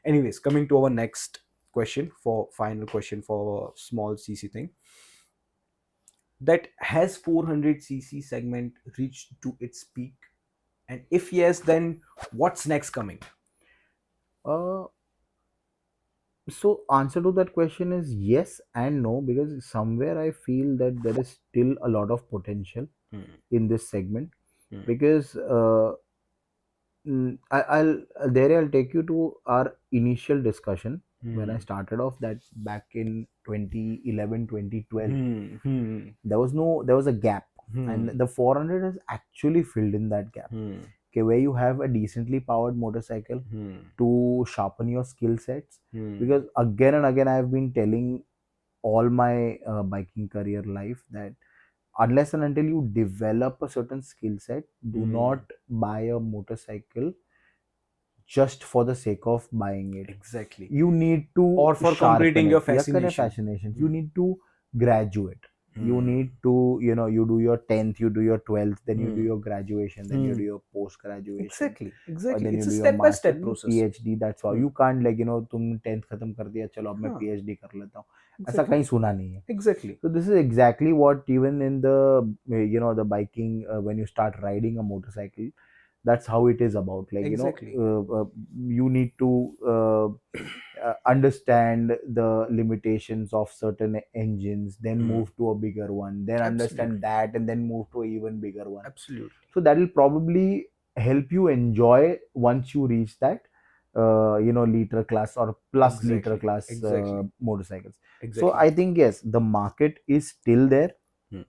Anyways, coming to our next question, for final question for our small cc thing, that has 400cc segment reached to its peak, and if yes, then what's next coming? Uh, so answer to that question is yes and no, because somewhere I feel that there is still a lot of potential Hmm. in this segment. Hmm. Because I'll take you to our initial discussion when I Hmm. started off that back in 2011, 2012. Hmm. Hmm. There was a gap, and Hmm. the 400 has actually filled in that gap. Hmm. Okay, where you have a decently powered motorcycle Hmm. to sharpen your skill sets. Hmm. Because again and again, I've been telling all my biking career life that unless and until you develop a certain skill set, do Hmm. not buy a motorcycle just for the sake of buying it. Exactly. You need to Or for sharpen completing your it. Yeah, correct, fascination. fascinations. You Hmm. need to graduate. You Hmm. need to, you do your 10th, you do your 12th, then you do Hmm. your graduation, then you Hmm. do your post graduation, Exactly. or Exactly. then you It's a do your step by master, step process. PhD. That's all. Hmm. You can't, like, तुम 10th खत्म कर दिया, चलो अब मैं Huh. PhD कर लेता हूँ. ऐसा Exactly. कहीं सुना नहीं है. Exactly. So this is exactly what, even in the the biking, when you start riding a motorcycle, that's how it is about. Like, Exactly. you need to understand the limitations of certain engines, then Hmm. move to a bigger one, then understand Absolutely. that, and then move to an even bigger one. Absolutely. So that will probably help you enjoy once you reach that liter class or plus liter Exactly. class Exactly. motorcycles. So Exactly. I think yes, the market is still there. Hmm.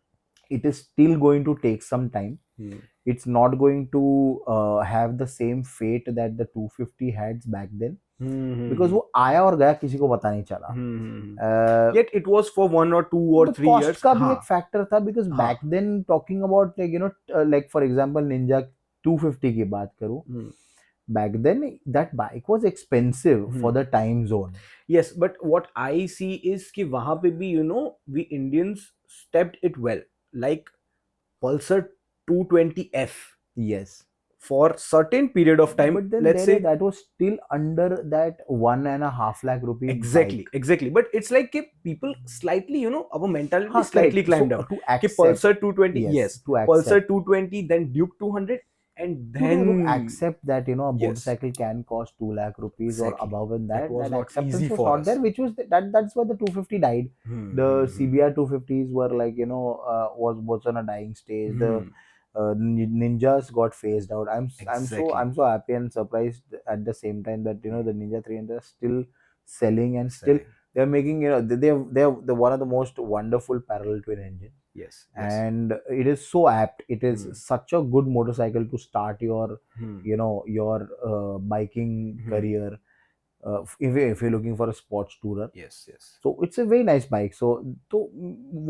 It is still going to take some time. Hmm. It's not going to have the same fate that the 250 had back then, Hmm. because Hmm. वो आया और गया, किसी को पता नहीं चला. Hmm. Hmm. uh, Yet it was for 1 or 2 or 3 years. Cost का भी एक हाँ. फैक्टर था, बिकॉज हाँ. Back then talking about, like like for example Ninja 250 की बात करूं, Hmm. back then that bike was expensive for Hmm. the time zone. Yes, but what I see is कि वहाँ पे भी we Indians stepped it well. Like Pulsar 220F Yes, for certain period of time. but then Let's there say that was still under that 1.5 lakh rupee exactly, bike. exactly. But it's like कि people slightly, our mentality हाँ, slightly correct. climbed So down. to कि accept, Pulsar 220, yes, yes, to Pulsar accept, 220, then Duke 200, and to then accept that a yes, motorcycle can cost 2 lakh rupees or exactly. above, in That that was that not easy acceptance was for not there, us. which was that's why the 250 died. Hmm. The Hmm. CBR 250s were, like, was on a dying stage. Hmm. The Hmm. ninjas got phased out. Exactly. I'm so happy and surprised at the same time that the Ninja 300 are still selling, and still Selling. they're making, they're the one of the most wonderful parallel twin engine, Yes. Yes. and it is so apt. It is Hmm. such a good motorcycle to start your Hmm. biking Hmm. career, if you're looking for a sports tourer. Yes. Yes. So it's a very nice bike. So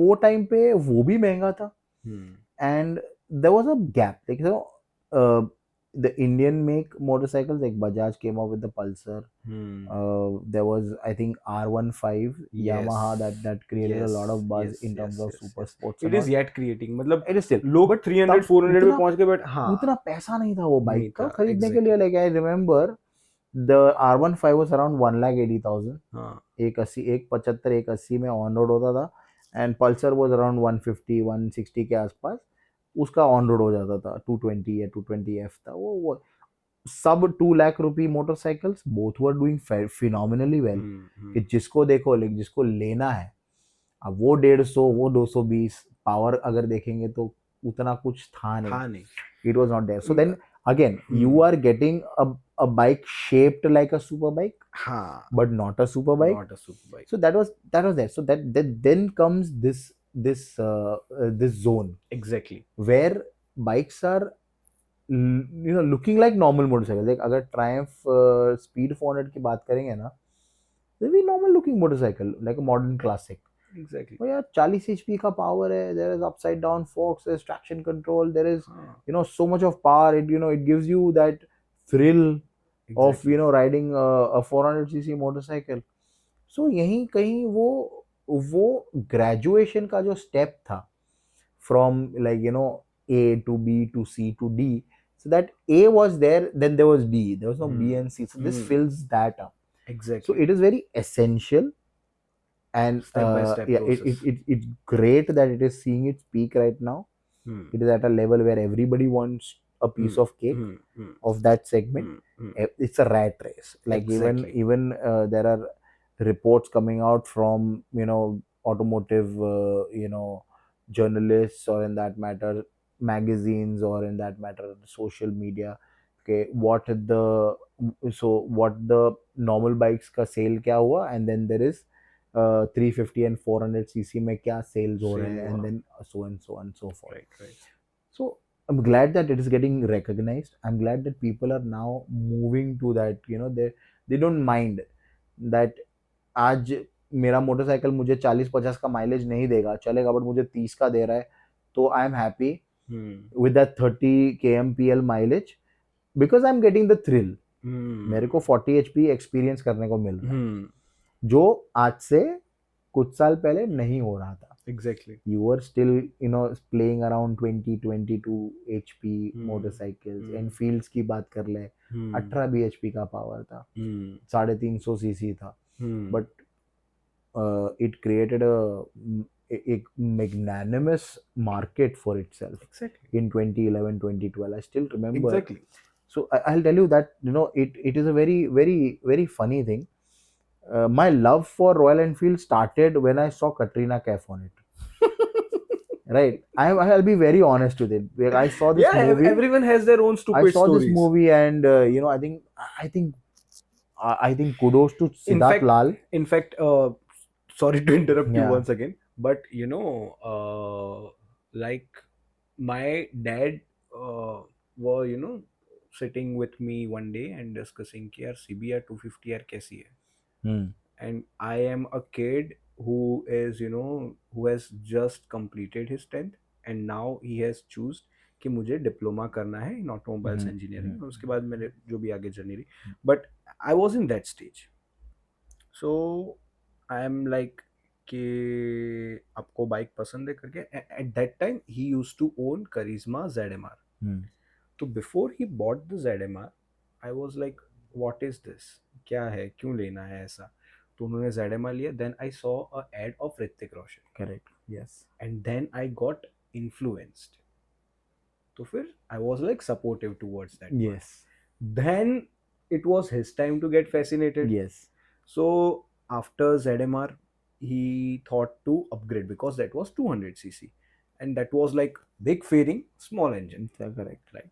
वो time पे वो भी महंगा था, Hmm. and there was a gap, like, the Indian make motorcycles, like Bajaj came out with the Pulsar. Hmm. There was, I think, R15 Yamaha Yes. that created a lot Yes. of buzz Yes. in terms Yes. of Yes. super Yes. sports It and is all. yet creating. मतलब It is still, लोग but 300 तब 400 पे उतना पहुंच गए, but हाँ उतना पैसा नहीं था वो नहीं बाइक का था. खरीदने के लिए. Exactly. Like I remember the R15 was around 1,80,000. हाँ. एक 75 एक 80 में ऑन रोड होता था, एंड पल्सर वाज अराउंड 150 160 के आसपास. उसका ऑन रोड हो जाता था, 220 या 220F था वो. सब 2 lakh rupee motorcycles, both were doing phenomenally well. Hmm. कि Hmm. जिसको देखो, लाइक, जिसको लेना है, अब वो 150 वो 220 पावर अगर देखेंगे तो उतना कुछ था नहीं. था नहीं. It was not there. So then Yeah. again, you Hmm. are getting a bike shaped like a super bike, हाँ. but not a super bike. Not a super bike. So that was there. So that then comes this zone Exactly. where bikes are looking like normal motorcycles. Like अगर Triumph Speed 400 की बात करेंगे ना, they'll be normal looking motorcycle, like a modern classic. Exactly. तो यार 40 HP का power है, there is upside down forks, there is traction control, there is हाँ. so much of power. It gives you that thrill of Exactly. riding a 400cc motorcycle. So यहीं कहीं वो graduation का जो step था, from, like, A to B to C to D. So that A was there, then there was D. There was no B Hmm. and C. So this Hmm. fills that up. So Exactly. it is very essential, and Step by step yeah, process. it's great that it is seeing its peak right now. Hmm. It is at a level where everybody wants a piece Hmm. of cake Hmm. Hmm. of that segment. Hmm. Hmm. It's a rat race. Like Exactly. even there are reports coming out from automotive journalists, or in that matter magazines, or in that matter social media. Okay, what the normal bikes का sale क्या हुआ, and then there is 350 and 400 cc में क्या sales हो रहे Sale हैं, हुआ. and then so and so and so forth. Right. Right. So I'm glad that it is getting recognized. I'm glad that people are now moving to that. They don't mind that आज मेरा motorcycle मुझे 40-50 का mileage नहीं देगा, चलेगा, but मुझे 30 का दे रहा है, तो I am happy Hmm. With that 30 kmpl mileage, because I am getting the thrill. मेरे Hmm. को 40 HP एक्सपीरियंस करने को मिल रहा है, Hmm. जो आज से कुछ साल पहले नहीं हो रहा था. Exactly. You were still playing around 20-22 HP Hmm. motorcycles. Hmm. Enfields की बात कर ले, Hmm. 18 bhp का पावर था, Hmm. 350 cc था, Hmm. but it created a magnanimous market for itself Exactly. in 2011 2012. I still remember. Exactly. So I'll tell you that it is a very very very funny thing. My love for Royal Enfield started when I saw Katrina Kaif on it. Right. I'll be very honest with it. Like, I saw this Yeah. movie. Everyone has their own I stupid saw this stories. movie, and I think kudos to In Siddharth fact, Lal. in fact, sorry to interrupt you Yeah. once again, but like my dad were sitting with me one day and discussing कि यार CBR 250 यार कैसी है. Hmm. And I am a kid who is who has just completed his 10th, and now he has choose कि मुझे diploma करना है in automobiles Hmm. Hmm. Engineering, और उसके बाद मेरे जो भी आगे journey. But I was in that stage. So I am like कि आपको बाइक पसंद है करके. At that time he use to own Karizma ZMR. Hmm. तो before he bought the ZMR, I was like what is this, क्या है, क्यों लेना है ऐसा. तो उन्होंने ZMR लिया. Then I saw a ad of Hrithik Roshan, Correct. Yes. And then I got influenced. तो फिर I was like supportive towards that part. Yes. Then it was his time to get fascinated. Yes. So after ZMR, he thought to upgrade because that was 200 cc, and that was like big fairing small engine, Correct. right?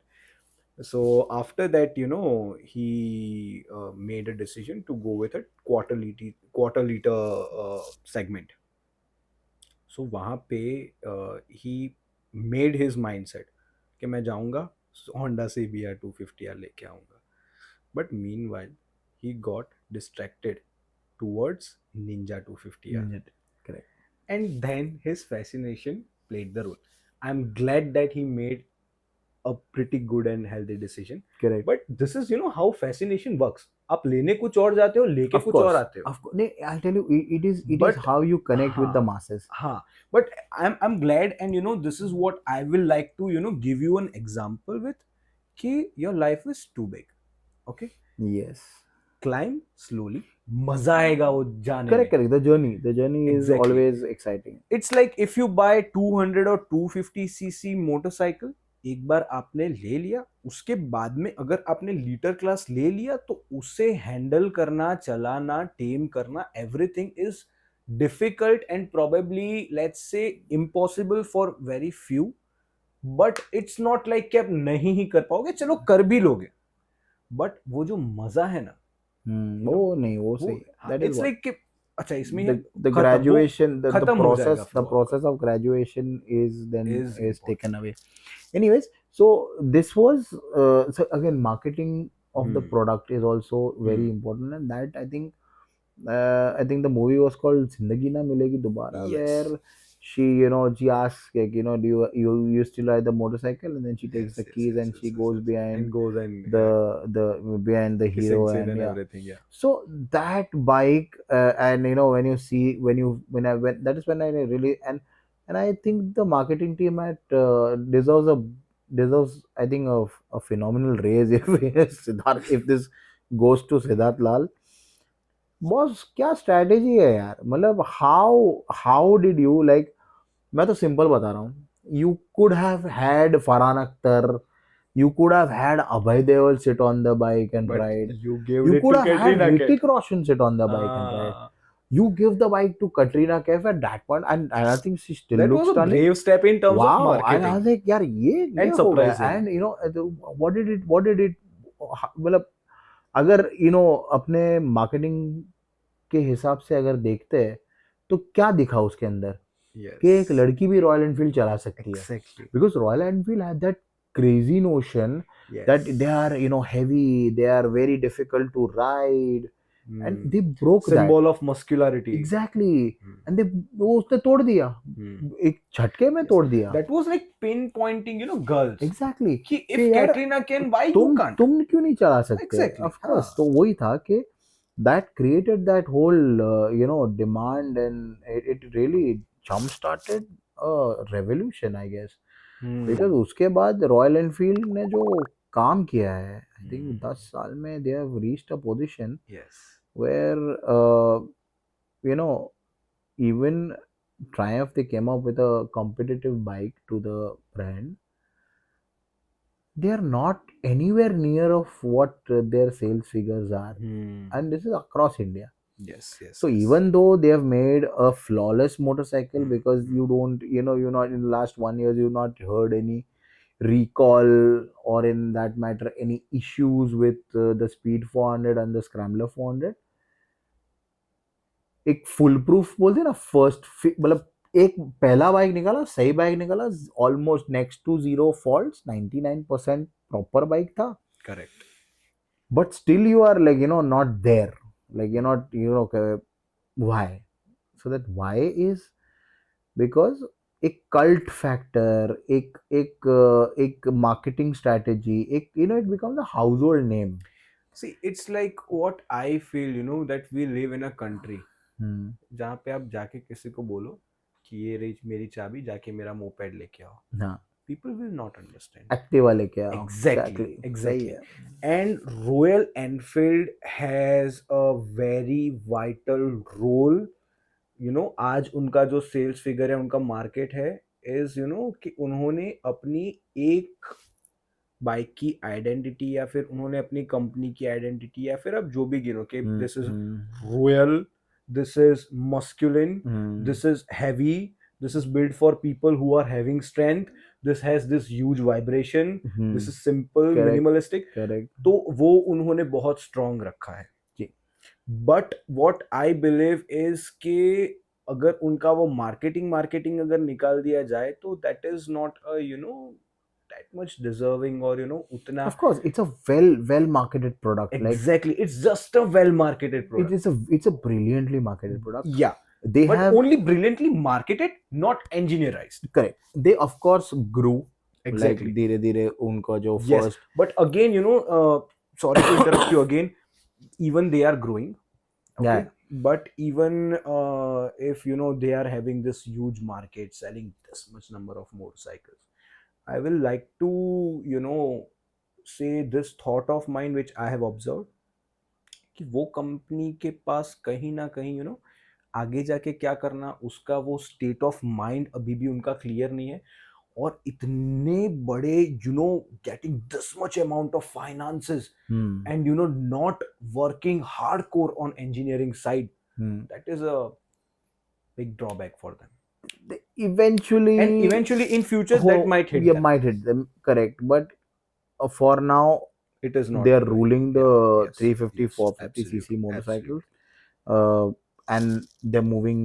So after that, he made a decision to go with a quarter liter segment. So वहाँ पे he made his mindset कि मैं जाऊँगा Honda से BR 250 लेके आऊँगा. But meanwhile, he got distracted towards Ninja 250R. Ninja. Correct. And then his fascination played the role. I'm glad that he made a pretty good and healthy decision. Correct. But this is, how fascination works. आप लेने कुछ और जाते हो, लेके Of कुछ और course. आते हो. Of course. I'll tell you, it is But how you connect with the हाँ, masses. हाँ. But I'm glad, and this is what I will like to give you an example with. कि your life is too big. Okay? Yes. Climb slowly. मजा आएगा वो जाने Correct. में. Correct. The journey is Exactly. always exciting. It's like if you buy 200 or 250 cc motorcycle, एक बार आपने ले लिया, उसके बाद में अगर आपने लीटर क्लास ले लिया तो उसे हैंडल करना, चलाना, टेम करना, everything is difficult and probably let's say impossible for very few. But it's not like कि आप नहीं ही कर पाओगे, चलो कर भी लोगे, बट वो जो मजा है ना, वो नहीं, वो वो सही है. That is it's what like कि अच्छा इसमें है, the खत्म, वो graduation, the खत्म हो जाएगा process, the फ्लो आपका. process of graduation is then Is is taken important. away. Anyways, so this was so again, marketing of the Hmm. product is also very Hmm. important, and that I think the movie was called Zindagi Na Milegi Dobara, Yes. where she asks, like, do you still ride the motorcycle, and then she takes Yes. the Yes. keys Yes. and Yes. she Yes. goes Yes. And behind goes and the kissing hero, scene and and yeah. everything. Yeah. So that bike, and when you see when I went, that is when I really, and I think the marketing team at deserves, I think, a phenomenal raise if Siddharth, if this goes to Siddharth Lal. Boss क्या strategy है यार, मतलब how did you like, मैं तो simple बता रहा हूँ, you could have had Farhan Akhtar, you could have had Abhay Deol sit on the bike and But ride. you gave You it could to have had Katrina Kaif. Hrithik Roshan sit on the bike and ride. Ah, You give the bike to Katrina Kaif at that point, and I think she still that looks was a stunning. brave step in terms of Wow, and I marketing was like, यार ये and हो गया, surprising. and what did it मतलब अगर अपने marketing के हिसाब से अगर देखते हैं तो क्या दिखा उसके अंदर कि एक Yes, लड़की भी रॉयल एनफील्ड चला सकती है, exactly. Because royal Enfield had that crazy notion that they Yes. are heavy, they are very difficult to ride, and Hmm. they broke that. Symbol of muscularity. Exactly. Hmm. And they वो उसने तोड़ दिया, Hmm. एक झटके में Yes. तोड़ दिया. That was like pinpointing, girls. Exactly. कि कि if यार Katrina can, why you तुम can't? तुम क्यों नहीं चला सकते, Exactly. of हाँ. course. तो वही था कि that created that whole demand, and it really jump started a revolution, I guess. Because Hmm. उसके बाद रॉयल एनफील्ड ने जो काम किया है, आई थिंक Hmm. 10 साल में they have reached a position Yes. Where you know even Triumph, they came up with a competitive bike to the brand. They are not anywhere near of what their sales figures are, Hmm. and this is across India. Yes. Yes. So Yes. even though they have made a flawless motorcycle, Hmm. because Hmm. you don't, you're not in the last 1 year, you've not heard any recall, or in that matter any issues with the speed 400 and the scrambler 400. एक full proof बोलते हैं ना, first मतलब एक पहला bike निकाला, सही bike निकाला, almost next to zero faults, 99% proper bike था, Correct. But still you are like not there, like you Hmm. Not why, so that why is because एक कल्ट फैक्टर, एक मार्केटिंग स्ट्रैटेजी, एक it becomes a household name. See, it's like what I feel, that we live in a country जहाँ पे आप जाके किसी को बोलो कि ये रही मेरी चाबी, जाके मेरा मोपेड लेके आओ. हाँ, People will not understand. Activa लेके आओ, Exactly, एग्जैक्टली सही exactly. है. And Royal Enfield has a very vital role. आज उनका जो सेल्स फिगर है, उनका मार्केट है, इज कि उन्होंने अपनी एक बाइक की आइडेंटिटी, या फिर उन्होंने अपनी कंपनी की आइडेंटिटी, या फिर अब जो भी गिनो कि this is royal, this is masculine, this is heavy, this is build for people who are having strength, this has this huge vibration, this is simple correct, minimalistic. Correct. तो वो उन्होंने बहुत स्ट्रांग रखा है. जी. But what I believe is के अगर उनका वो मार्केटिंग मार्केटिंग अगर निकाल दिया जाए, तो that is not a that much deserving, or utna. Of course, it's a well marketed product. Like Exactly, it's just a well marketed it product. is a brilliantly marketed product. Yeah, They but have only brilliantly marketed, not engineerized. correct. They of course grew, like Exactly. धीरे धीरे उनका जो Yes, first. but again, sorry to interrupt you again. Even they are growing, okay. Yeah. But even if they are having this huge market, selling this much number of motorcycles, I will like to say this thought of mine which I have observed, कि वो company के पास कहीं ना कहीं आगे जाके क्या करना, उसका वो स्टेट ऑफ माइंड अभी भी उनका क्लियर नहीं है. और इतने बड़े getting this much amount of finances, and not working hardcore on engineering side, that is a big drawback for them. Eventually, And eventually in future that might hit yeah, them. might hit them, correct, but for now It is they not are going. ruling Yeah. the Yes. 350 Yes. 450 cc Absolutely. motorcycles, Absolutely. and they're moving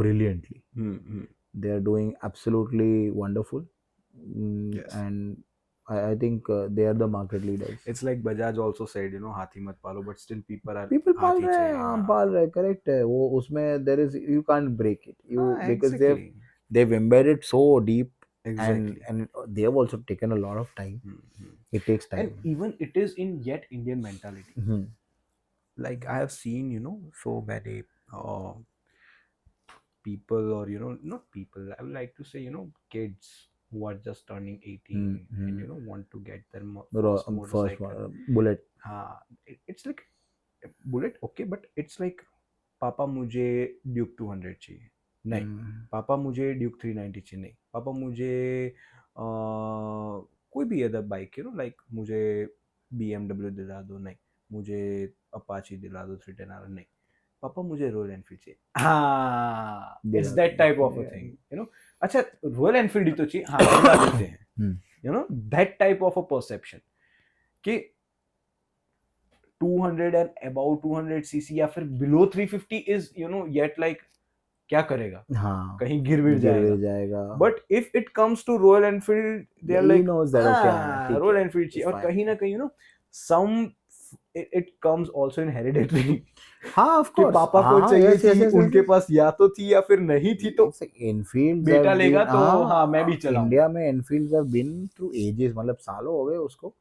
brilliantly. Hmm. They are doing absolutely wonderful. Yes. And I think they are the market leaders. It's like Bajaj also said, hathi mat palo, but still people are People Pal hathi रहे हैं, chahiye. हाँ हाँ. पाल रहे हैं, correct है वो, उसमें there is, you can't break it, you, हाँ, because exactly. they've embedded so deep, Exactly. and they have also taken a lot of time. Hmm. It takes And time. even it is in yet Indian mentality. Like I have seen, so many people, or not people, I would like to say, kids who are just turning 18, and want to get their first First motorcycle. one, bullet. It's like bullet okay, but it's like पापा मुझे Duke 200 चाहिए, नहीं हम्म, पापा मुझे Duke 390 चाहिए, नहीं पापा मुझे कोई भी अदर बाइक लाइक मुझे BMW दिला दो, नहीं मुझे अपाची दिला दो 310R, नहीं पापा मुझे रॉयल एनफील्ड चाहिए, हाँ इट्स दिला दैट टाइप ऑफ अ देते थिंग अच्छा रॉयल एनफील्ड ही तो चाहिए, हाँ दिला देते हैं, hmm, that type of a perception कि 200 एंड अबाउट 200 सीसी या फिर बिलो 350 इज येट लाइक क्या करेगा, हाँ कहीं गिर विर गिर जाएगा, गिर जाएगा, but if it comes to Royal Enfield they are he like knows that okay हाँ ठीक रॉयल है, एनफील्ड चाहिए, इट्स और फाइन, कहीं ना कहीं some it comes also in hereditary हाँ ऑफ कि कोर्स, पापा हाँ को हाँ चाहिए यस यस थी, यस उनके यस, पास या तो थी या फिर नहीं थी, तो it's like Enfields बेटा have लेगा been तो हाँ मैं भी हाँ चलाऊंगा, इंडिया में Enfields have been through ages, मतलब सालों हो गए उसको,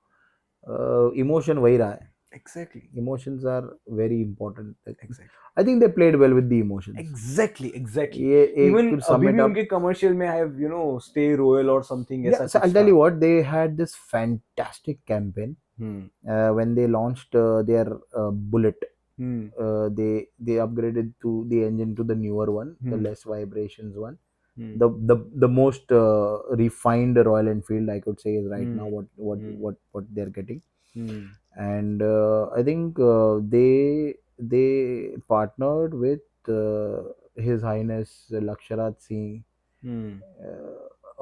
इमोशन वही रहा है, exactly emotions are very important, exactly I think they played well with the emotions, exactly exactly ये एक इवन to sum अभी it भी up, उनके कमर्शियल में हैव स्टे रॉयल और समथिंग yeah, ऐसा so I'll कुछ tell था। you what, they had this fantastic campaign hmm when they launched their Bullet. Hmm They upgraded to the engine to the newer one, the hmm less vibrations one, hmm the most refined Royal Enfield I could say is right now hmm what they're getting, hmm and I think they partnered with His Highness Laksharat Singh hmm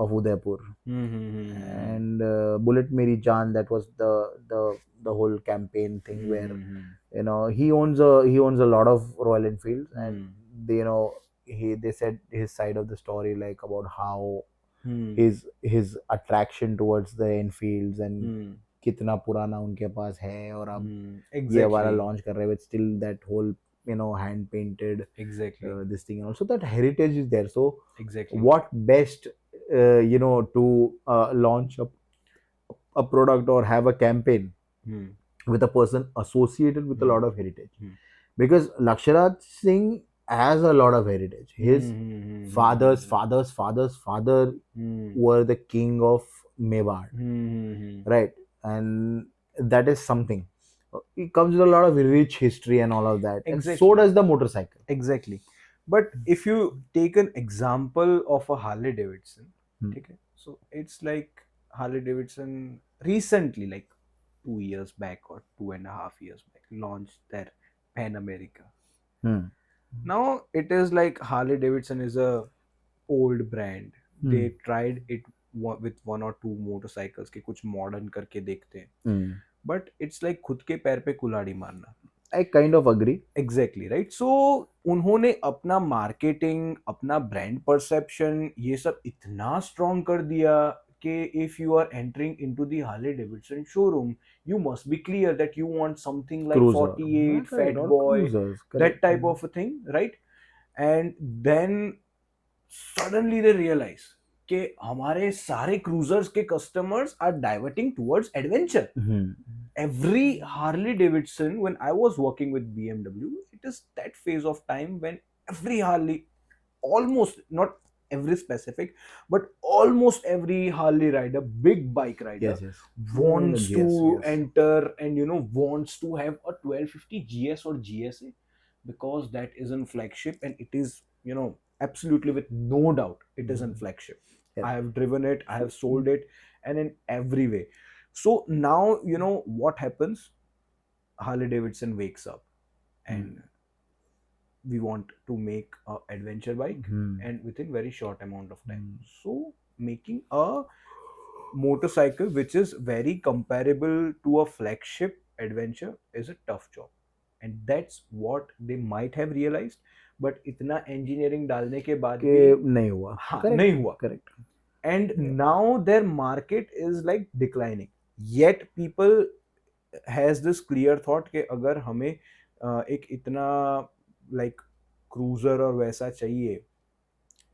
of Udaipur, hmm and Bullet Meri Jaan, that was the whole campaign thing where he owns a lot of Royal Enfields, and they they said his side of the story, like about how his attraction towards the Enfields and कितना पुराना उनके पास है, और अब ये वाला exactly launch कर रहे हैं with still that whole hand painted exactly this thing, and also that heritage is there, so exactly what best to launch a product or have a campaign hmm with a person associated with a hmm lot of heritage, hmm because Laksharat Singh has a lot of heritage. His father's hmm father's father's father hmm were the king of Mewar, right? And that is something. It comes with a lot of rich history and all of that, and so exactly does the motorcycle. Exactly but if you take an example of a Harley Davidson, Hmm. ठीक है, so it's like Harley Davidson recently like 2 years back or 2.5 years back launched their Pan America. Hmm. Now it is like Harley Davidson is a old brand. Hmm. They tried it with one or two motorcycles के कुछ modern करके देखते हैं, Hmm. but it's like खुद के पैर पे कुल्हाड़ी मारना. I kind of agree. Exactly right, so उन्होंने अपना मार्केटिंग अपना ब्रांड परसेप्शन ये सब इतना स्ट्रॉन्ग कर दिया कि if you are entering into the Harley Davidson showroom you must be clear that you want something like Cruiser. 48 Correct. Fat Or boy, cruisers. That Correct. Type of a thing right, and then suddenly they realize कि हमारे सारे cruisers के customers are diverting towards adventure. Hmm. Every Harley Davidson, when I was working with BMW, it is that phase of time when every Harley, almost not every specific, but almost every Harley rider, big bike rider, Yes. Yes. wants to Yes. Yes. enter and wants to have a 1250 GS or GSA, because that is in flagship, and it is absolutely with no doubt it is in flagship. Yeah. I have driven it, I have sold it, and in every way. So now what happens. Harley Davidson wakes up and we want to make a adventure bike, Hmm. and within very short amount of time. Hmm. So making a motorcycle which is very comparable to a flagship adventure is a tough job, and that's what they might have realized, but इतना engineering डालने के बाद कि भी नहीं हुआ. हाँ Correct. नहीं हुआ, Correct. and Yeah. now their market is like declining, yet people has this clear thought कि अगर हमें एक इतना like cruiser और वैसा चाहिए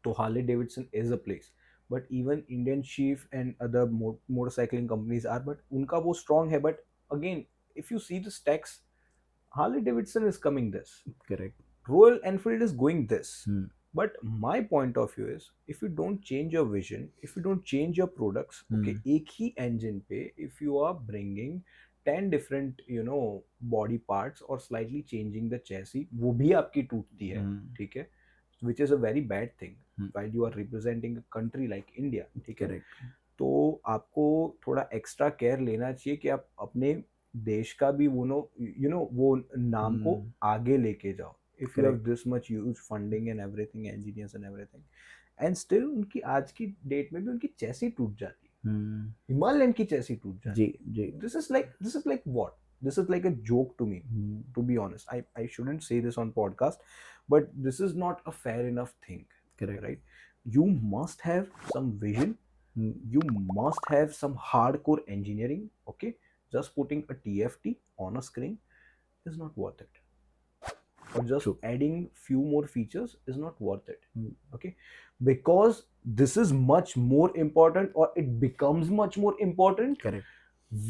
तो Harley Davidson is a place, but even Indian Chief and other motorcycling companies are, but उनका वो strong है, but again if you see the stacks, Harley Davidson is coming this, Correct. Royal Enfield is going this. Hmm. But my point of view is, if you don't change your vision, if you don't change your products, okay, एक ही engine पे if you are bringing 10 different body parts or slightly changing the chassis, वो भी आपकी टूटती है, ठीक है, which is a very bad thing while you are representing a country like India, ठीक है. करेक्ट. तो आपको थोड़ा एक्स्ट्रा केयर लेना चाहिए कि आप अपने देश का भी वो नाम को आगे लेके जाओ. If you have this much huge funding and everything, engineers and everything, and still उनकी आज की डेट में भी उनकी चेसी टूट जाती है. हिमालयन की चेसी टूट जाती है. जी जी. This is like what, this is like a joke to me, to be honest. I shouldn't say this on podcast, but this is not a fair enough thing. Correct. Right? You must have some vision. You must have some hardcore engineering. Okay, just putting a TFT on a screen is not worth it, or just True. adding few more features is not worth it. Okay, because this is much more important, or it becomes much more important. Correct.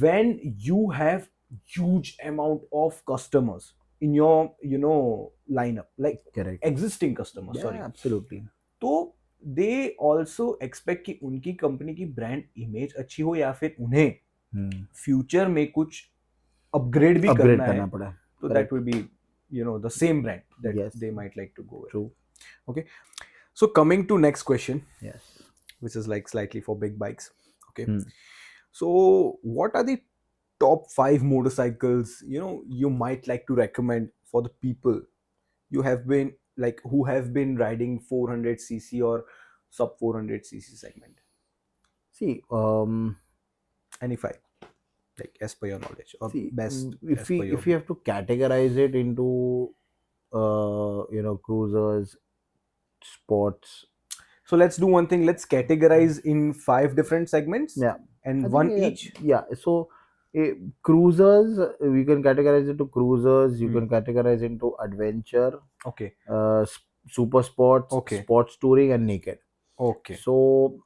When you have huge amount of customers in your lineup, like Correct. existing customers. Yeah, sorry, absolutely. तो they also expect कि उनकी company की brand image अच्छी हो, या फिर उन्हें future में कुछ अपग्रेड भी करना पड़ा, तो that will be the same brand that Yes. they might like to go with. True. Okay, so coming to next question, Yes. which is like slightly for big bikes. Okay, so what are the top 5 motorcycles you might like to recommend for the people you have been like who have been riding 400cc or sub 400cc segment? See, Any 5, like as per your knowledge, or see, best if as per your we have to categorize it into cruisers, sports. So let's do one thing. Let's categorize in 5 different segments. Yeah. And I one think, each. Yeah. So cruisers, we can categorize into cruisers. You can categorize into adventure. Okay. Super sports. Okay. Sports touring and naked. Okay. So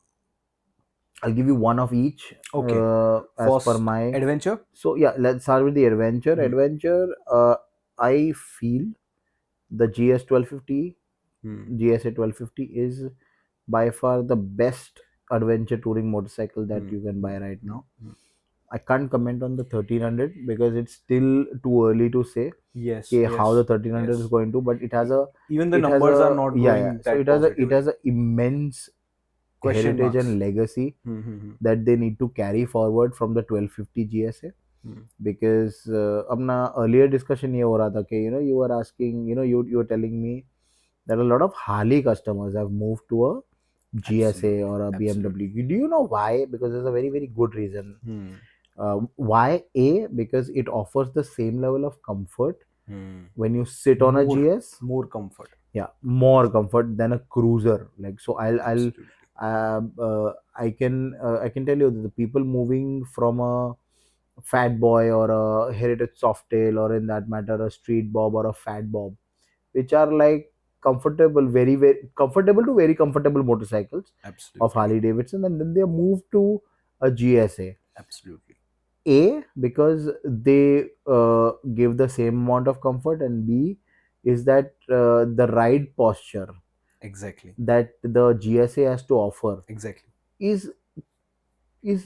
I'll give you one of each. Okay. As First, per my adventure. So yeah, let's start with the adventure. Adventure. I feel the GS 1250, GSA 1250 is by far the best adventure touring motorcycle that you can buy right now. I can't comment on the 1300 because it's still too early to say how the 1300 is going to, but it has a even the numbers are not going so it has a immense question heritage marks and legacy that they need to carry forward from the 1250 GSA. Because अपना earlier discussion ये हो रहा था कि you were asking, you were telling me that a lot of Harley customers have moved to a GSA or a BMW. Do you know why? Because there's a very, very good reason. Why? Because it offers the same level of comfort when you sit on a GS. More comfort. Yeah, more comfort than a cruiser. Like, so I can tell you that the people moving from a Fat Boy or a Heritage Softail, or in that matter a Street Bob or a Fat Bob, which are like comfortable, very, very comfortable to very comfortable motorcycles of Harley-Davidson, and then they move to a GSA. Absolutely. A, because they give the same amount of comfort, and B is that the ride posture that the GSA has to offer is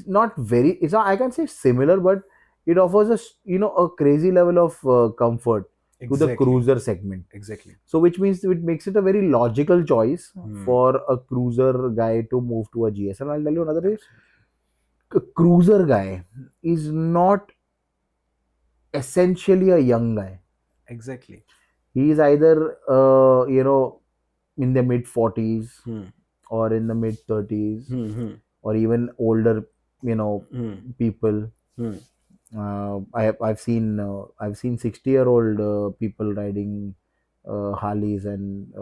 not very, it's not, I can say similar, but it offers a crazy level of comfort to the cruiser segment. So which means it makes it a very logical choice for a cruiser guy to move to a GS. And I'll tell you another thing. A cruiser guy is not essentially a young guy. He is either in the mid 40s or in the mid 30s or even older people. I've seen 60-year-old people riding Harleys and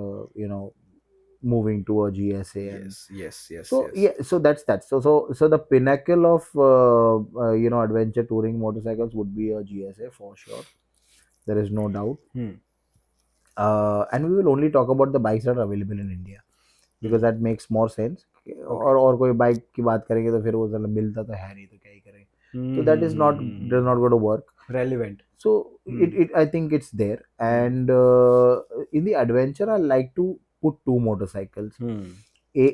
moving to a GSA. So that's that. So the pinnacle of adventure touring motorcycles would be a GSA for sure. There is no doubt. And we will only talk about the bikes that are available in India because that makes more sense. और कोई bike की बात करेंगे तो फिर वो मिलता तो है नहीं तो क्या ही करेंगे. So that is not going to work. Relevant. So I think it's there. And in the adventure, I like to put 2 motorcycles.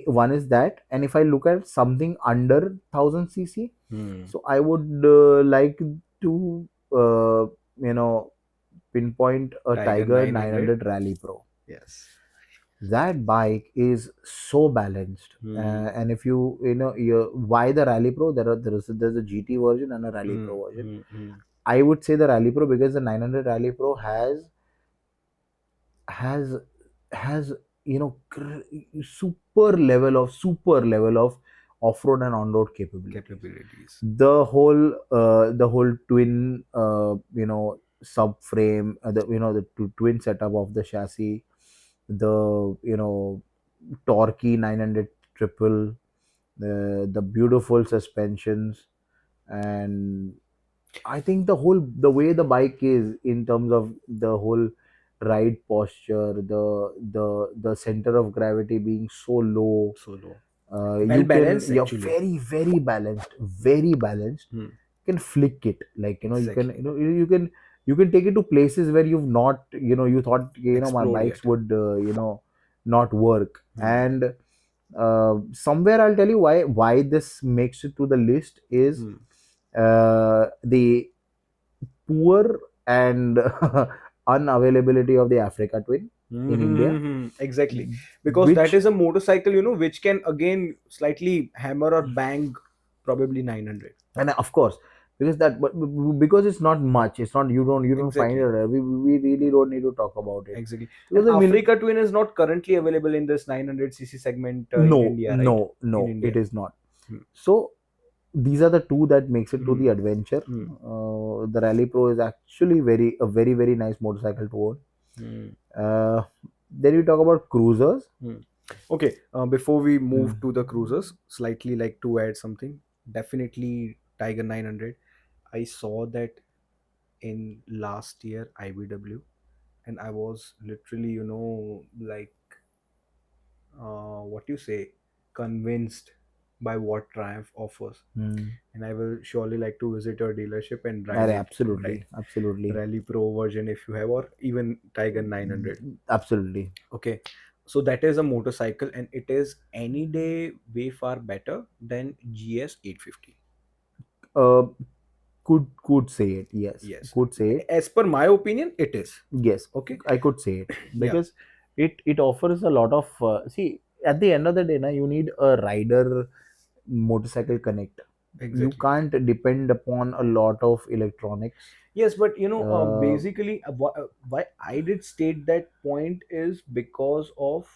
One is that, and if I look at something under 1000cc, so I would like to you know pinpoint a Tiger Tiger 900. 900 Rally Pro. Yes. That bike is so balanced. Hmm. And if why the Rally Pro, there's a GT version and a Rally Hmm. Pro version. Hmm. Hmm. I would say the Rally Pro because the 900 Rally Pro has has super level of off-road and on-road capabilities. Capabilities. The whole twin subframe, the twin setup of the chassis, the torquey 900 triple, the beautiful suspensions, and I think the way the bike is in terms of the whole ride posture, the center of gravity being so low, Solo. Well you can balanced you're actually. very balanced, very balanced. Hmm. You can flick it, like Exactly. you can take it to places where you've not, you thought my Explored bikes yet. would not work. Hmm. And somewhere I'll tell you why this makes it to the list is Hmm. the poor and unavailability of the Africa Twin in India, Mm-hmm. Exactly. Because that which is a motorcycle, which can again slightly hammer or bang probably 900. and of course because because it's not much, it's not, you don't find it Exactly. rare. We really don't need to talk about it Exactly. because And the Africa Twin is not currently available in this 900 cc segment in no, India, right? no, In no, it India. is not. Hmm. So these are the two that makes it to Hmm. the adventure. Hmm. The Rally Pro is actually very nice motorcycle to own. Hmm. Then we talk about cruisers. Hmm. Okay, before we move Hmm. to the cruisers, slightly like to add something. Definitely Tiger 900. I saw that in last year IBW, and I was literally, like, what you say, convinced by what Triumph offers. Hmm. And I will surely like to visit your dealership and drive it, right? Absolutely, absolutely. Rally Pro version if you have, or even Tiger 900. Absolutely. Okay, so that is a motorcycle, and it is any day way far better than GS 850. Uh, could say it. Yes, Yes, could say it. as per my opinion, it is. Yes, Okay. I could say it Yeah, because it offers a lot of see, at the end of the day, na, you need a rider motorcycle connect. You exactly. can't depend upon a lot of electronics. Yes, but Uh, basically, why I did state that point is because of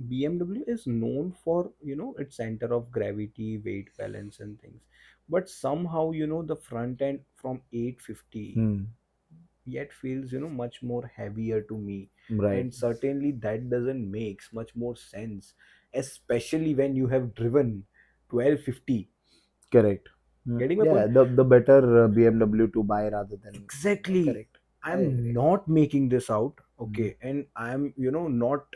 BMW is known for its center of gravity, weight balance, and things. But somehow the front end from 850 hmm, yet feels much more heavier to me, right, and certainly that doesn't makes much more sense, especially when you have driven 1250. correct. Hmm, Getting my yeah, point? the better BMW to buy rather than Exactly. correct. I I'm agree. not making this out, Hmm, okay, and I'm not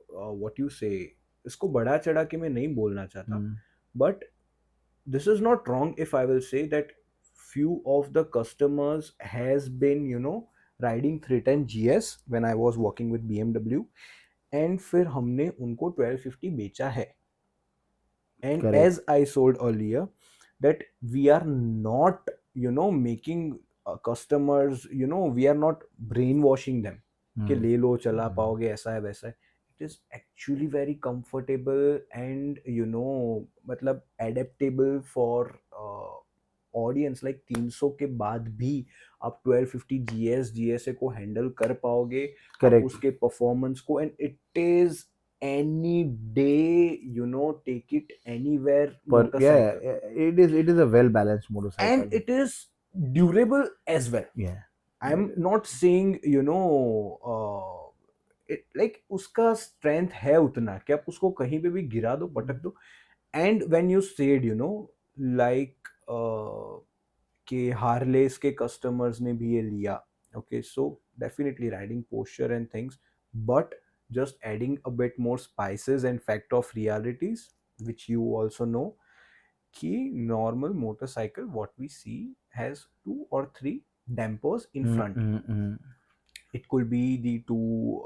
what you say, इसको बढ़ा चढ़ा के मैं नहीं बोलना चाहता, hmm, but this is not wrong if I will say that few of the customers has been riding 310 GS when I was working with BMW, and फिर हमने उनको 1250 बेचा है. And correct. as I sold earlier, that we are not making customers, we are not brainwashing them कि Hmm, ले लो चला hmm, पाओगे ऐसा है वैसा है. It is actually very comfortable and मतलब adaptable for ऑडियंस. लाइक 300 के बाद भी आप 1250 GS को हैंडल कर पाओगे, आप correct. उसके परफॉर्मेंस को, and it is any day, take it anywhere But yeah, motorcycle. it is a well balanced And motorcycle. it is durable as well. Yeah. I'm not saying it, like उसका strength है उतना कि आप उसको कहीं पे भी गिरा दो पटक दो. And when you said like कि हार्लेस के कस्टमर्स ने भी ये लिया, okay, so definitely riding posture and things, but just adding a bit more spices and fact of realities, which you also know, कि normal motorcycle what we see has 2 or 3 dampers in Mm, front. mm, mm. It could be the two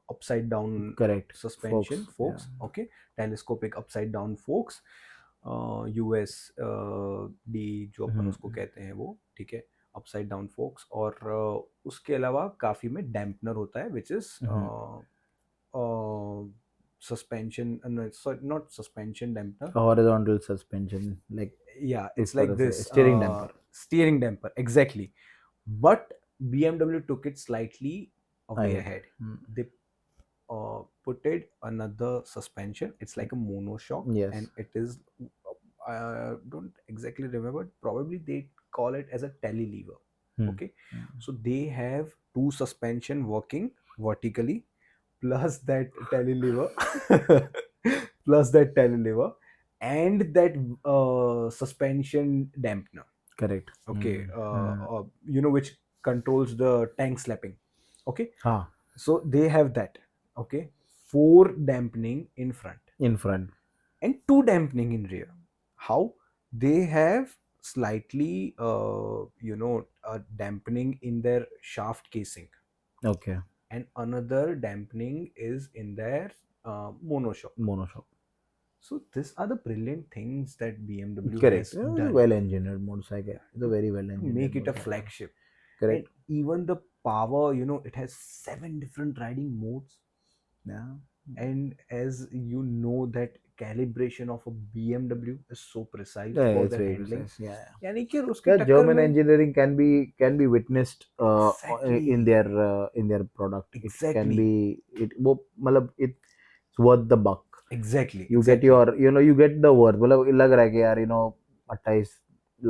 upside down Correct. suspension Folks. Yeah. forks, okay, telescopic upside down forks. US D जो अपन उसको हम्म, कहते हैं वो, ठीक है, upside down focus, और उसके अलावा काफ़ी में डैम्पनर होता है which is hmm, suspension, not suspension dampener, horizontal suspension, like yeah, इस it's like तरह से this steering damper. steering damper, exactly. But BMW took it slightly away Ahead. ahead. They put it another suspension. It's like a monoshock, Yes. and it is, I don't exactly remember, probably they call it as a telelever. Hmm. Okay, so they have two suspension working vertically, plus that telelever, plus that telelever, and that suspension dampener. Correct. Okay, which controls the tank slapping. Okay, हाँ, so they have that. Okay, four dampening in front in front. and two dampening in rear. How? They have slightly dampening in their shaft casing, Okay. and another dampening is in their monoshock. Monoshock. So these are the brilliant things that BMW Correct. has It's a done, well engineered motorcycle. yeah, It's a to, very well to engineered make it a motorcycle. flagship. And Correct. even the power, it has 7 different riding modes. Yeah. And as you know, that calibration of a BMW is so precise Yeah, for it's their very handling. precise. Yeah. Yeah. यानी कि उसकी Yeah, टक्कर German में, engineering can be witnessed exactly, in their product. It can exactly, be it वो मतलब it's worth the buck. exactly, You get exactly, your you get the worth. मतलब लग रहा है कि यार 28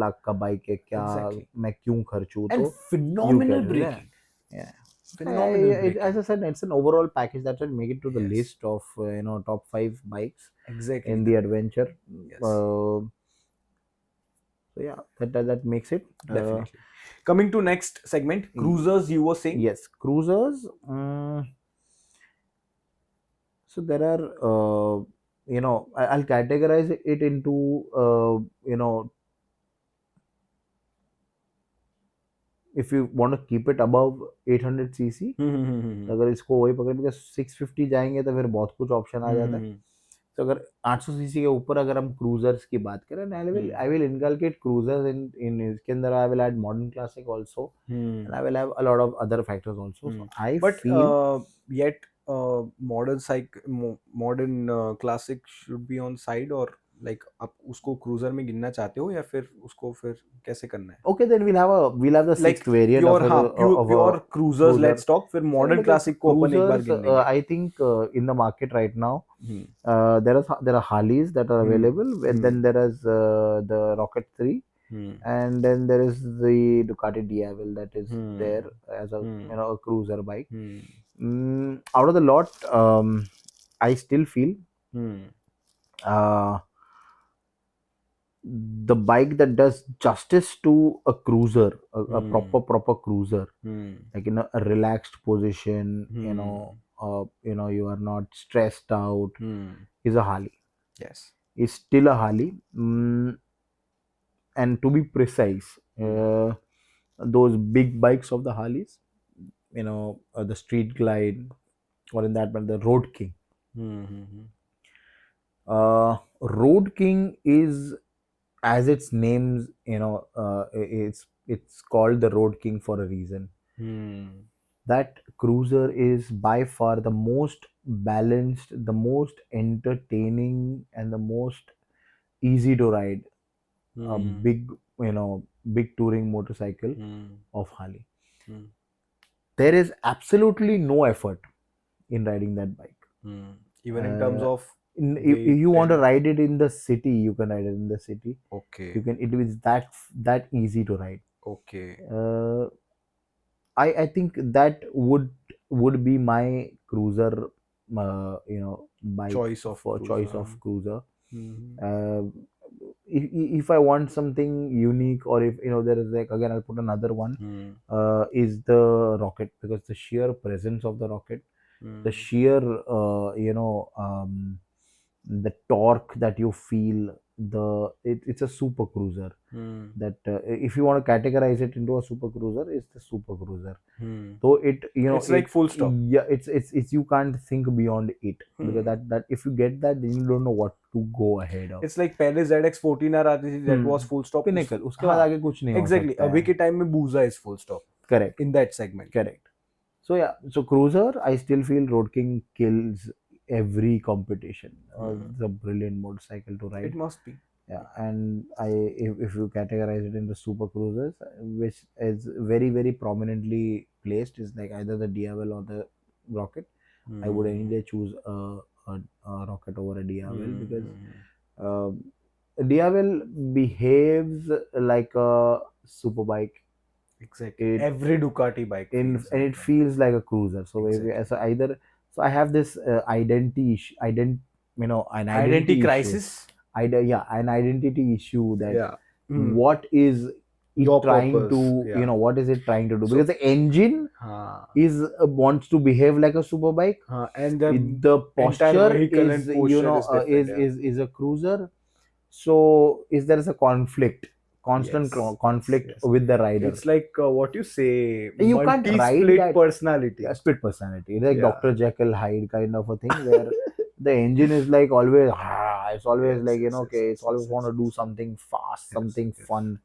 लाख का बाइक है क्या, exactly. मैं क्यों खर्चूं, And तो you phenomenal get it. Yeah. braking, Yeah. phenomenal As I braking. said, it's an overall package that should make it to the Yes, list of top 5 bikes exactly. in the adventure. Yes, So yeah, that makes it. definitely. Coming to next segment, Y- cruisers. You were saying. yes, cruisers. So there are, I'll categorize it into, if you want to keep it above 800 cc, अगर इसको वही पकड़ के 650 जाएंगे तो फिर बहुत कुछ ऑप्शन आ जाता है. तो अगर 800 सीसी के ऊपर अगर हम क्रूजर्स की बात करें, आई विल इनकलकेट क्रूजर्स इन इसके अंदर. I will add modern classic also, and I will have a lot of other factors also. So I But feel yet modern classic should be on side, or like आप उसको cruiser में गिनना चाहते हो, या फिर उसको फिर कैसे करना है? okay, then we'll have the Like sixth variant pure, हाँ, of a pure cruisers cruiser. let's talk, फिर Yeah, modern because classic को अपन एक बार cruisers, गिन लेंगे. I think in the market right now, hmm, there are Harleys that are available, and then there is the Rocket 3, hmm, and then there is the Ducati Diavel that is there hmm, as a hmm, a cruiser bike. Hmm, Out of the lot, I still feel hmm, uh, the bike that does justice to a cruiser, a proper cruiser, hmm, like in a relaxed position, hmm, you are not stressed out, hmm, is a Harley. yes, Is still a Harley. And to be precise, those big bikes of the Harleys, the Street Glide, or in that one, the Road King. Hmm, Road King is, as its names, it's called the Road King for a reason. Hmm, That cruiser is by far the most balanced, the most entertaining, and the most easy to ride. A hmm, big touring motorcycle hmm, of Harley. Hmm, There is absolutely no effort in riding that bike. even in terms Uh, of if weight you want to and ride it in the city, you can ride it in the city. okay, It is that easy to ride. okay, Uh, I think that would be my cruiser, bike choice of for choice cruiser. of cruiser. Mm-hmm. Uh, if I want something unique, or if there is, like, again, I'll put another one, Mm, is the Rocket, because the sheer presence of the Rocket, the mm, sheer the torque that you feel, it's a super cruiser. Hmm. That if you want to categorize it into a super cruiser, it's the super cruiser. Hmm. So it, It's like full stop. yeah, it's you can't think beyond it, because Hmm. that if you get that, then you don't know what to go ahead of. It's like पहले ZX14R आती थी, that was full stop. Pinnacle, उसके बाद हाँ, आगे कुछ नहीं हो exactly. सकता अभी है. के time में Booza is full stop Correct, in that segment. correct. So yeah, so cruiser, I still feel Road King kills every competition. It's a brilliant motorcycle to ride. It must be. Yeah, and if you categorize it into super cruisers, which is very very prominently placed, is like either the Diavel or the Rocket. I would any day choose a Rocket over a Diavel, because uh, Diavel behaves like a super bike. Exactly. It Every Ducati bike in feels and like it that. feels like a cruiser. So Exactly. so either, so I have this an Identity identity issue. crisis. Yeah, an identity issue, that Yeah. what is it Your trying purpose. to, Yeah. what is it trying to do? So- Because the engine हाँ. is wants to behave like a super bike. And The entire posture vehicle is, and posture is different. Yeah. is a cruiser. So is there is a conflict, constant Yes, conflict yes. with the rider. It's like what you say, You can't ride multi-split that. personality. A split personality. It's like Yeah. Dr. Jekyll Hyde kind of a thing, where the engine is like always, it's always Yes, like, yes, okay, yes, it's always yes, want to yes. do something fast, Yes, something yes. fun.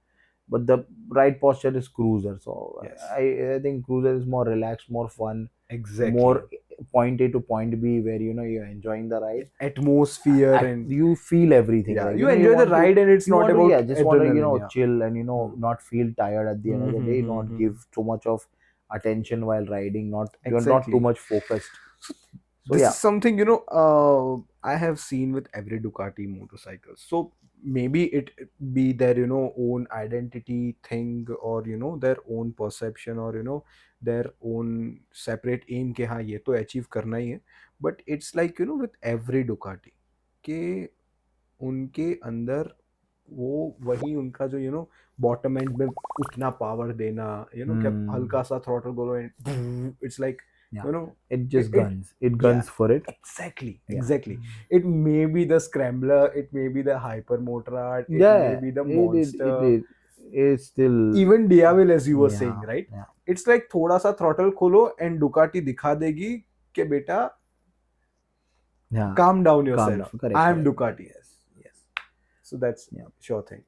But the right posture is cruiser. So Yes. I think cruiser is more relaxed, more fun, Exactly. more point A to point B, where you're enjoying the ride. Atmosphere and You feel everything. yeah, Like, you enjoy the want to, ride and it's you not want to, about yeah, just want to, adrenaline. Yeah. chill and not feel tired at the end of the day, not Mm-hmm. give too much of attention while riding, you're not Exactly. too much focused. So This yeah, is something I have seen with every Ducati motorcycle. So maybe it be their own identity thing, or their own perception, or their own separate aim के हाँ ये तो achieve करना ही है. But it's like with every Ducati के उनके अंदर वो वही उनका जो बॉटम एंड में उतना पावर देना, क्या हल्का सा थ्रॉटल बोलो and it's like yeah, it just guns. It guns yeah, for it. exactly, Yeah. exactly. It may be the scrambler, it may be the hyper motorrad, it Yeah, may be the monster, it's still, even Diavel, as you were yeah, saying, right? yeah, It's like थोड़ा सा throttle खोलो and Ducati दिखा देगी कि बेटा yeah, calm down calm yourself, down. Correct, I am correct. Ducati. Yes. So that's Yeah. sure thing.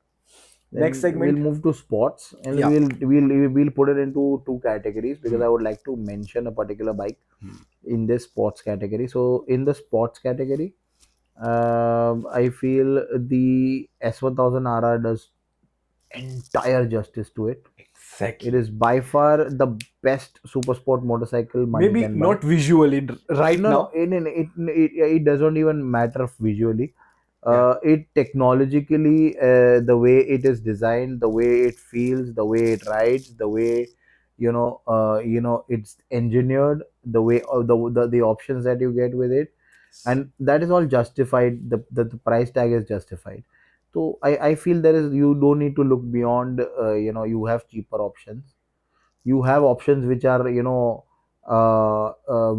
Then Next segment. we'll move to sports, and Yeah. we'll put it into two categories, because I would like to mention a particular bike in this sports category. So in the sports category, I feel the S1000 RR does entire justice to it. Exactly. It is by far the best super sport motorcycle money Maybe can buy. not visually right No, now. it doesn't even matter visually. It technologically, the way it is designed, the way it feels, the way it rides, the way it's engineered, the way the options that you get with it, and that is all justified. The price tag is justified. So I feel you don't need to look beyond. You have cheaper options. You have options which are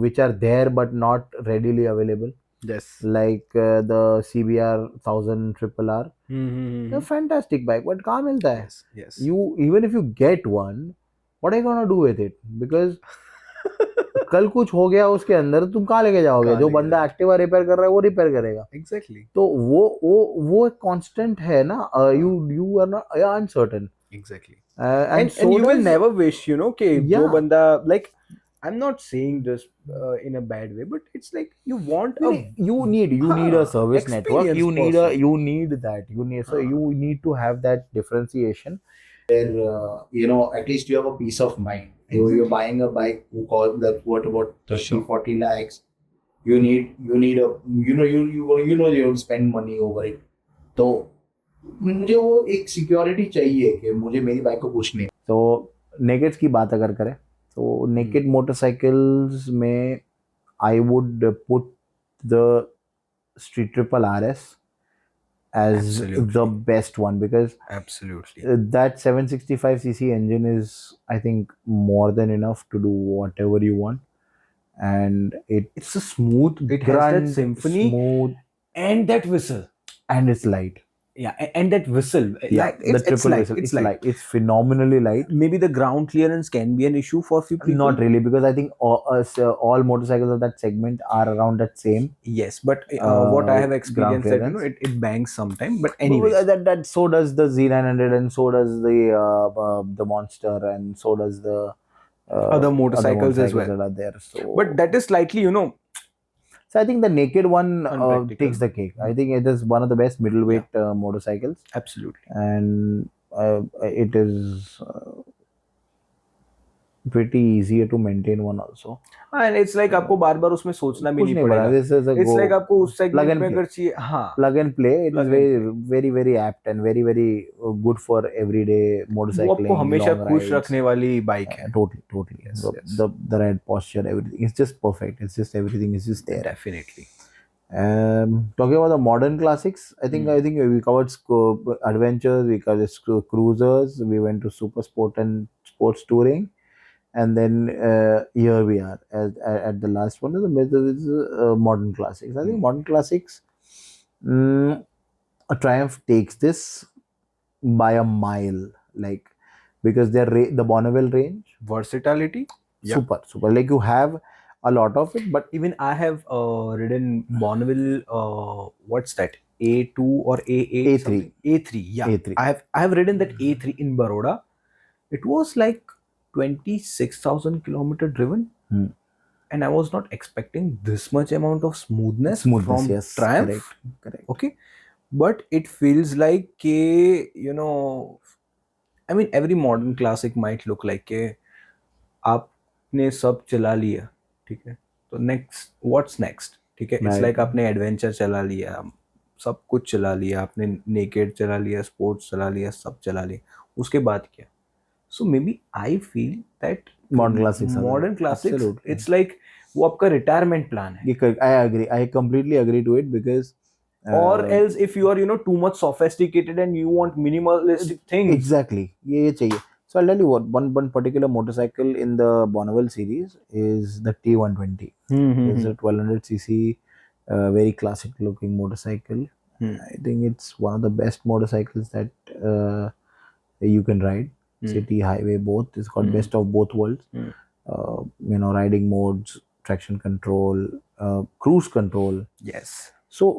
which are there but not readily available, Yes. like the CBR 1000 triple R. A fantastic bike, but कहाँ मिलता है? Yes. Yes. You, even if you get one, what are you gonna do with it? Because कल कुछ हो गया उसके अंदर, तुम कहाँ लेके जाओगे? कहाँ जो लेके बंदा एक्टिवा रिपेयर कर रहा है वो रिपेयर करेगा. Exactly. तो वो एक कांस्टेंट है ना. You are not uncertain. Exactly. And And so you will does, never wish कि जो Yeah. बंदा, like, I'm not saying this in a bad way, but it's like you want a you need a service network. experienced You need person. you need that. So you need to have that differentiation, where at least you have a peace of mind. You're buying a bike who call that what about 30-40 lakhs. You need a you don't spend money over it. तो मुझे वो एक security चाहिए कि मुझे मेरी bike को कुछ नहीं. तो नेकेड्स की बात अगर करें, तो नेकेड मोटरसाइकिल्स में I would put the Street Triple RS as Absolutely. the best one, because Absolutely. that 765cc engine is, I think, more than enough to do whatever you want, and It's a smooth. It has that grunt, symphony smooth, and that whistle. and it's light. Yeah, and that whistle, Yeah, like the it's triple light, whistle. it's It's light. light. It's phenomenally light. Maybe the ground clearance can be an issue for few people. Not really, because I think all motorcycles of that segment are around that same Yes, but what I have ground experienced that clearance. it bangs sometime. But But anyways, that so does the Z900, and so does the Monster, and so does the other other motorcycles as motorcycles well. that are there. But So that is slightly, so I think the naked one unpractical. takes the cake. I think it is one of the best Yeah, middleweight motorcycles, absolutely. and it is pretty easier to maintain one also. And it's like आपको बार बार उसमें सोचना भी कुछ नहीं नहीं पड़ा. पड़ेगा. This is a It's go like आपको उस plug segment and में play. अगर चाहिए, हाँ, Plug and play. It is plug and play. very apt and very good for everyday वो आपको motorcycling, हमेशा long खुश rides. रखने वाली बाइक है. Totally. Yes, yes, The ride posture, everything. It's just perfect. It's just everything is just there. definitely. Talking about the modern classics, I think we covered adventures, we covered cruisers, we went to super sport and sports touring, and then here we are at the last one. The middle is modern classics. I think modern classics, mm, a Triumph takes this by a mile, like, because the Bonneville range, Versatility. Yeah. super. Like, you have a lot of it, but Even I have ridden Bonneville. What's that? A2 or A8 A3, something. A3. Yeah, A3. I have ridden that A3 in Baroda. It was like 26,000 kilometer driven, Hmm. and I was not expecting this much amount of smoothness Smoothness, from yes, Triumph. correct. Okay, but it feels like I mean, every modern classic might look like आपने सब चला लिया, ठीक है, तो next what's next, ठीक है, it's Right. Like आपने एडवेंचर चला लिया, सब कुछ चला लिया आपने, नेकेड चला लिया, स्पोर्ट्स चला लिया, सब चला लिया, उसके बाद क्या? So maybe I feel that Modern classics are modern that. Classics, Absolutely. It's like वो आपका रिटायरमेंट प्लान है. I agree. I completely agree to it, because Or else if you are too much sophisticated and you want minimalistic things. exactly, ये चाहिए. So I'll tell you what, one particular motorcycle in the Bonneville series is the T120. It's a 1200cc, very classic looking motorcycle. I think it's one of the best motorcycles that you can ride. City, highway, both. It's got best of both worlds. Riding modes, traction control, cruise control. Yes. So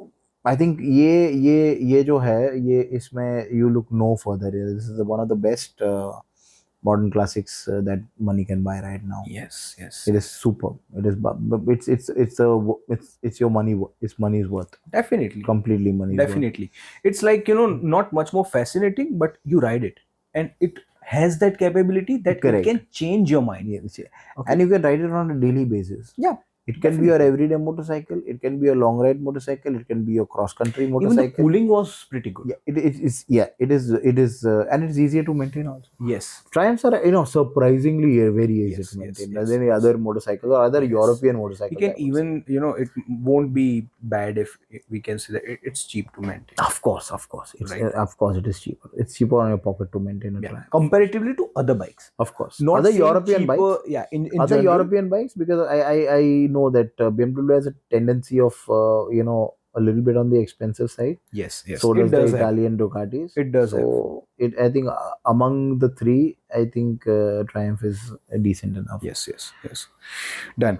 I think ये जो है, ये इसमें you look no further. This is one of the best modern classics that money can buy right now. Yes, yes. It is superb. It is, but it's your money. It's money's worth. Definitely. Completely money's worth. Definitely. It's like, not much more fascinating, but you ride it. And it has that capability that Correct. it can change your mind. Yes. Okay. And you can ride it on a daily basis. Yeah. It can be your everyday motorcycle. It can be a long ride motorcycle. It can be your cross country Even the motorcycle. cooling was pretty good. Yeah, it is. Yeah, it is, and it's easier to maintain also. Yes. Triumphs are surprisingly very easy Yes, to maintain yes, than any other motorcycle or other European motorcycles. You can even, it won't be bad if we can say that it's cheap to maintain. Of course, it's Right. of course it is cheaper. It's cheaper on your pocket to maintain a Yeah. Triumph. Comparatively to other bikes. Of course, Not other saying European cheaper, bikes. yeah, in Other general. European bikes, because I know that BMW has a tendency of a little bit on the expensive side. Yes. So It does the does have. Italian Ducatis. It does So I think among the three, I think Triumph is decent enough. Yes. Done.